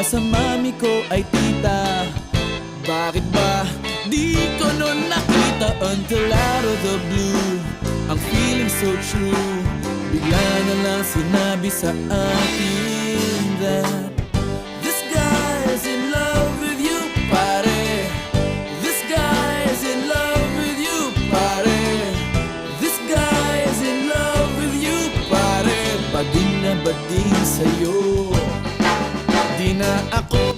sa mami ko ay tita. Bakit ba di ko nun nakita until out of the blue? Ang feeling so true, bigla na lang sinabi sa akin that this guy is in love with you, pare. This guy is in love with you, pare. This guy is in love with you, pare. Bading na bading sa'yo, di na ako